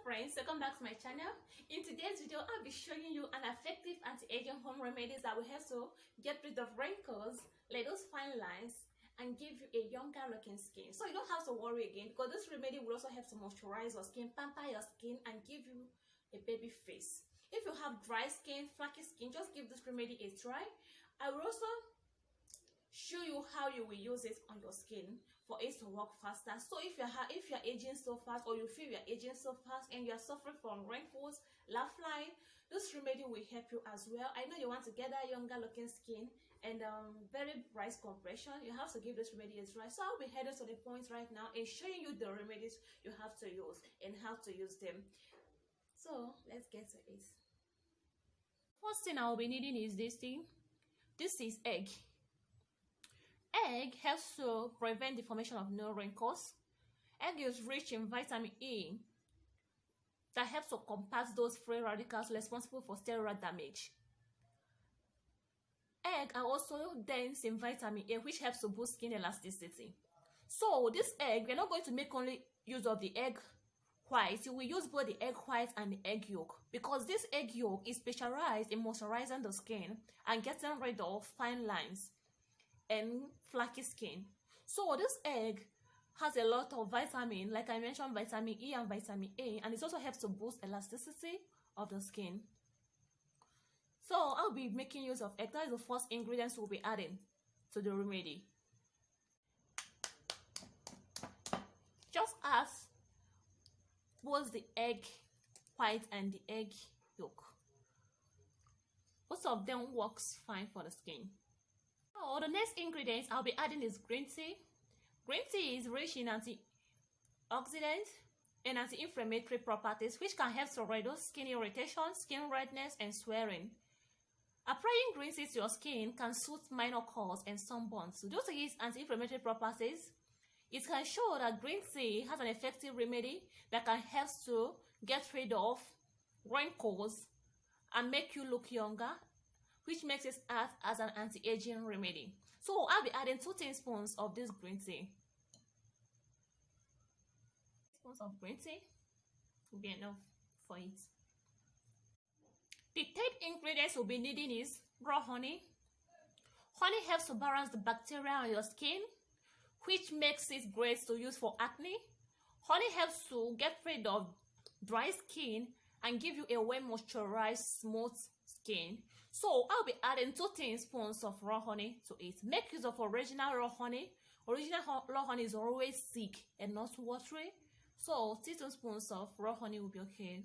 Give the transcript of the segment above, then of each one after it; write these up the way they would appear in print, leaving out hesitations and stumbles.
friends, welcome back to my channel. In today's video I'll be showing you an effective anti-aging home remedies that will help to get rid of wrinkles, like those fine lines, and give you a younger looking skin. So you don't have to worry again, because this remedy will also help to moisturize your skin, pamper your skin, and give you a baby face. If you have dry skin, flaky skin, just give this remedy a try. I will also show you how you will use it on your skin for it to work faster. So if you're aging so fast, or you feel you're aging so fast and you're suffering from wrinkles, laugh line, this remedy will help you as well. I know you want to get that younger looking skin and very bright complexion. You have to give this remedy a try. So I'll be heading to the point right now and showing you the remedies you have to use and how to use them. So let's get to it. First thing I'll be needing is this thing. This is egg. Egg helps to prevent the formation of new wrinkles. Egg is rich in vitamin E that helps to combat those free radicals responsible for cellular damage. Egg are also dense in vitamin A, which helps to boost skin elasticity. So this egg, we're not going to make only use of the egg white. We will use both the egg white and the egg yolk, because this egg yolk is specialized in moisturizing the skin and getting rid of fine lines and flaky skin. So this egg has a lot of vitamin, like I mentioned, vitamin E and vitamin A, and it also helps to boost elasticity of the skin. So I'll be making use of egg. That is the first ingredients we'll be adding to the remedy. Just as both the egg white and the egg yolk, both of them works fine for the skin. So the next ingredients I'll be adding is green tea. Green tea is rich in antioxidants and anti-inflammatory properties, which can help to reduce skin irritation, skin redness, and swelling. Applying green tea to your skin can soothe minor colds and sunburns. So due to its anti-inflammatory properties, it can show that green tea has an effective remedy that can help to get rid of wrinkles and make you look younger, which makes it act as an anti-aging remedy. So I'll be adding 2 teaspoons of this green tea. Teaspoons of green tea will be enough for it. The third ingredient we'll be needing is raw honey. Honey helps to balance the bacteria on your skin, which makes it great to use for acne. Honey helps to get rid of dry skin and give you a well moisturized, smooth skin. So I'll be adding 2 teaspoons of raw honey to it. Make use of original raw honey. Original raw honey is always thick and not watery, so 2 teaspoons of raw honey will be okay.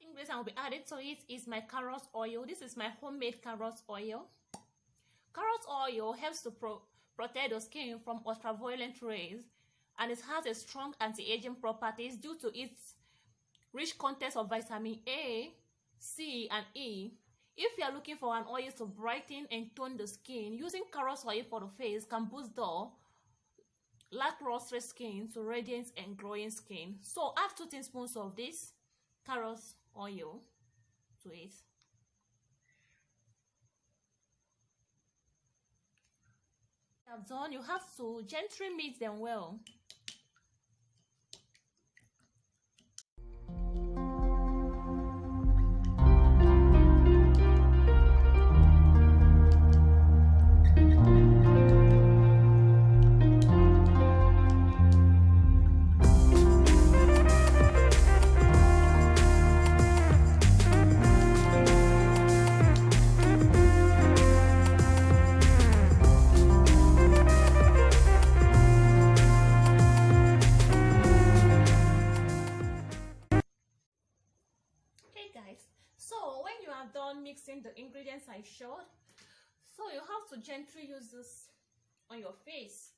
Ingredient I'll be adding to it is my carrot oil. This is my homemade carrot oil. Carrot oil helps to protect the skin from ultraviolet rays, and it has a strong anti-aging properties due to its rich content of vitamin A, C, and E. If you are looking for an oil to brighten and tone the skin, using carrot oil for the face can boost the lackluster skin to radiant and glowing skin. So add 2 teaspoons of this carrot oil to it. Have done, you have to gently mix them well. Guys, so when you are done mixing the ingredients I showed, so you have to gently use this on your face.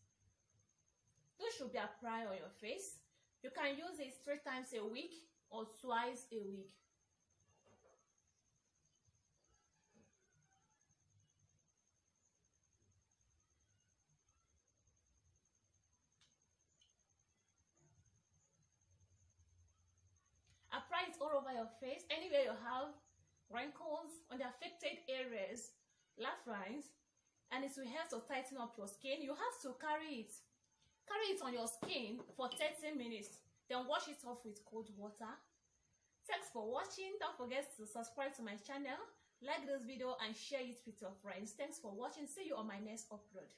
This should be applied on your face. You can use it 3 times a week or twice a week. Apply it all over your face, anywhere you have wrinkles on the affected areas, laugh lines, and it will help to tighten up your skin. You have to carry it Carry it on your skin for 30 minutes, then wash it off with cold water. Thanks for watching. Don't forget to subscribe to my channel, like this video and share it with your friends. Thanks for watching. See you on my next upload.